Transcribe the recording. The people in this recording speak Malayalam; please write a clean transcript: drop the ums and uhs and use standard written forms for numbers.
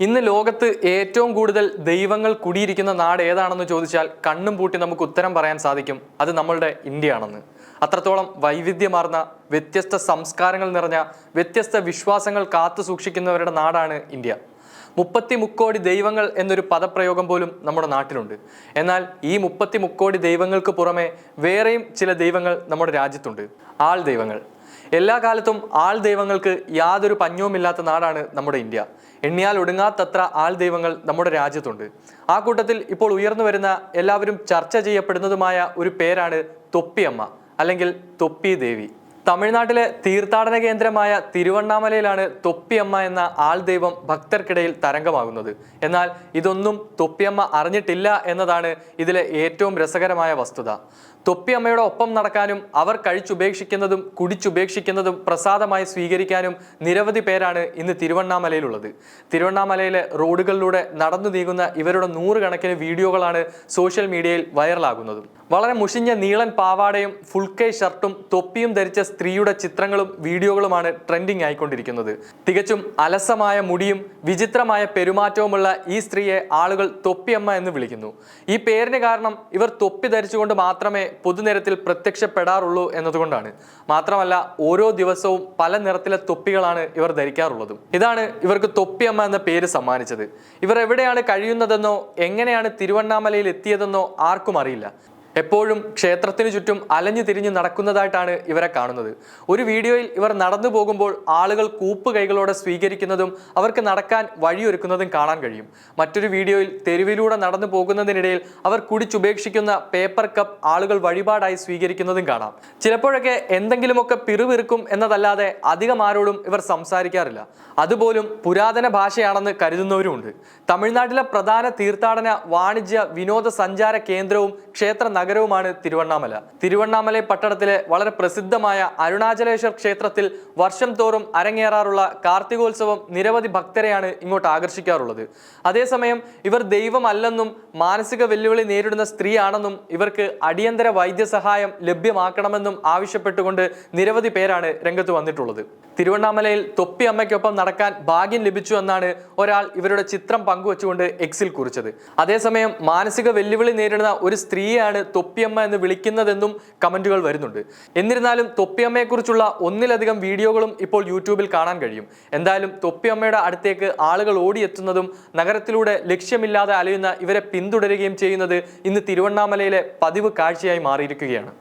ഇന്ന് ലോകത്ത് ഏറ്റവും കൂടുതൽ ദൈവങ്ങൾ കുടിയിരിക്കുന്ന നാട് ഏതാണെന്ന് ചോദിച്ചാൽ കണ്ണും പൂട്ടി നമുക്ക് ഉത്തരം പറയാൻ സാധിക്കും. അത് നമ്മളുടെ ഇന്ത്യയാണെന്ന്. അത്രത്തോളം വൈവിധ്യമാർന്ന വ്യത്യസ്ത സംസ്കാരങ്ങൾ നിറഞ്ഞ വ്യത്യസ്ത വിശ്വാസങ്ങൾ കാത്തു സൂക്ഷിക്കുന്നവരുടെ നാടാണ് ഇന്ത്യ. 30 കോടി ദൈവങ്ങൾ എന്നൊരു പദപ്രയോഗം പോലും നമ്മുടെ നാട്ടിലുണ്ട്. എന്നാൽ ഈ 30 കോടി ദൈവങ്ങൾക്ക് പുറമെ വേറെയും ചില ദൈവങ്ങൾ നമ്മുടെ രാജ്യത്തുണ്ട്. ആൾ ദൈവങ്ങൾ. എല്ലാ കാലത്തും ആൾ ദൈവങ്ങൾക്ക് യാതൊരു പഞ്ഞവുമില്ലാത്ത നാടാണ് നമ്മുടെ ഇന്ത്യ. എണ്ണിയാൽ ഒടുങ്ങാത്തത്ര ആൾ ദൈവങ്ങൾ നമ്മുടെ രാജ്യത്തുണ്ട്. ആ കൂട്ടത്തിൽ ഇപ്പോൾ ഉയർന്നു വരുന്ന എല്ലാവരും ചർച്ച ചെയ്യപ്പെടുന്നതുമായ ഒരു പേരാണ് തൊപ്പിയമ്മ അല്ലെങ്കിൽ തൊപ്പി ദേവി. തമിഴ്നാട്ടിലെ തീർത്ഥാടന കേന്ദ്രമായ തിരുവണ്ണാമലയിലാണ് തൊപ്പിയമ്മ എന്ന ആൾ ദൈവം ഭക്തർക്കിടയിൽ തരംഗമാകുന്നത്. എന്നാൽ ഇതൊന്നും തൊപ്പിയമ്മ അറിഞ്ഞിട്ടില്ല എന്നതാണ് ഇതിലെ ഏറ്റവും രസകരമായ വസ്തുത. തൊപ്പിയമ്മയുടെ ഒപ്പം നടക്കാനും അവർ കഴിച്ചുപേക്ഷിക്കുന്നതും കുടിച്ചുപേക്ഷിക്കുന്നതും പ്രസാദമായി സ്വീകരിക്കാനും നിരവധി പേരാണ് ഇന്ന് തിരുവണ്ണാമലയിലുള്ളത്. തിരുവണ്ണാമലയിലെ റോഡുകളിലൂടെ നടന്നു നീങ്ങുന്ന ഇവരുടെ 100 കണക്കിന് വീഡിയോകളാണ് സോഷ്യൽ മീഡിയയിൽ വൈറലാകുന്നതും. വളരെ മുഷിഞ്ഞ നീളൻ പാവാടയും ഫുൾ കൈ ഷർട്ടും തൊപ്പിയും ധരിച്ച സ്ത്രീയുടെ ചിത്രങ്ങളും വീഡിയോകളുമാണ് ട്രെൻഡിങ് ആയിക്കൊണ്ടിരിക്കുന്നത്. തികച്ചും അലസമായ മുടിയും വിചിത്രമായ പെരുമാറ്റവുമുള്ള ഈ സ്ത്രീയെ ആളുകൾ തൊപ്പിയമ്മ എന്ന് വിളിക്കുന്നു. ഈ പേരിന് കാരണം ഇവർ തൊപ്പി ധരിച്ചുകൊണ്ട് മാത്രമേ പൊതുനിരത്തിൽ പ്രത്യക്ഷപ്പെടാറുള്ളൂ എന്നതുകൊണ്ടാണ്. മാത്രമല്ല ഓരോ ദിവസവും പല നിറത്തിലെ തൊപ്പികളാണ് ഇവർ ധരിക്കാറുള്ളതും. ഇതാണ് ഇവർക്ക് തൊപ്പിയമ്മ എന്ന പേര് സമ്മാനിച്ചത്. ഇവർ എവിടെയാണ് കഴിയുന്നതെന്നോ എങ്ങനെയാണ് തിരുവണ്ണാമലയിൽ എത്തിയതെന്നോ ആർക്കും അറിയില്ല. എപ്പോഴും ക്ഷേത്രത്തിന് ചുറ്റും അലഞ്ഞു തിരിഞ്ഞ് നടക്കുന്നതായിട്ടാണ് ഇവരെ കാണുന്നത്. ഒരു വീഡിയോയിൽ ഇവർ നടന്നു പോകുമ്പോൾ ആളുകൾ കൂപ്പ് കൈകളോടെ സ്വീകരിക്കുന്നതും അവർക്ക് നടക്കാൻ വഴിയൊരുക്കുന്നതും കാണാൻ കഴിയും. മറ്റൊരു വീഡിയോയിൽ തെരുവിലൂടെ നടന്നു പോകുന്നതിനിടയിൽ അവർ കുടിച്ചുപേക്ഷിക്കുന്ന പേപ്പർ കപ്പ് ആളുകൾ വഴിപാടായി സ്വീകരിക്കുന്നതും കാണാം. ചിലപ്പോഴൊക്കെ എന്തെങ്കിലുമൊക്കെ പിറുപിറുക്കും എന്നതല്ലാതെ അധികം ആരോടും ഇവർ സംസാരിക്കാറില്ല. അതുപോലും പുരാതന ഭാഷയാണെന്ന് കരുതുന്നവരുമുണ്ട്. തമിഴ്നാട്ടിലെ പ്രധാന തീർത്ഥാടന വാണിജ്യ വിനോദസഞ്ചാര കേന്ദ്രവും ക്ഷേത്ര നഗരവുമാണ് തിരുവണ്ണാമല. തിരുവണ്ണാമല പട്ടണത്തിലെ വളരെ പ്രസിദ്ധമായ അരുണാചലേശ്വർ ക്ഷേത്രത്തിൽ വർഷം തോറും അരങ്ങേറാറുള്ള കാർത്തികോത്സവം നിരവധി ഭക്തരെയാണ് ഇങ്ങോട്ട് ആകർഷിക്കാറുള്ളത്. അതേസമയം ഇവർ ദൈവമല്ലെന്നും മാനസിക വെല്ലുവിളി നേരിടുന്ന സ്ത്രീയാണെന്നും ഇവർക്ക് അടിയന്തര വൈദ്യസഹായം ലഭ്യമാക്കണമെന്നും ആവശ്യപ്പെട്ടുകൊണ്ട് നിരവധി പേരാണ് രംഗത്ത് വന്നിട്ടുള്ളത്. തിരുവണ്ണാമലയിൽ തൊപ്പി അമ്മയ്ക്കൊപ്പം നടക്കാൻ ഭാഗ്യം ലഭിച്ചു എന്നാണ് ഒരാൾ ഇവരുടെ ചിത്രം പങ്കുവച്ചുകൊണ്ട് എക്സിൽ കുറിച്ചത്. അതേസമയം മാനസിക വെല്ലുവിളി നേരിടുന്ന ഒരു സ്ത്രീയാണ് തൊപ്പിയമ്മ എന്ന് വിളിക്കുന്നതെന്നും കമന്റുകൾ വരുന്നുണ്ട്. എന്നിരുന്നാലും തൊപ്പിയമ്മയെക്കുറിച്ചുള്ള ഒന്നിലധികം വീഡിയോകളും ഇപ്പോൾ യൂട്യൂബിൽ കാണാൻ കഴിയും. എന്തായാലും തൊപ്പിയമ്മയുടെ അടുത്തേക്ക് ആളുകൾ ഓടിയെത്തുന്നതും നഗരത്തിലൂടെ ലക്ഷ്യമില്ലാതെ അലയുന്ന ഇവരെ പിന്തുടരുകയും ചെയ്യുന്നത് ഇന്ന് തിരുവണ്ണാമലയിലെ പതിവ് കാഴ്ചയായി മാറിയിരിക്കുകയാണ്.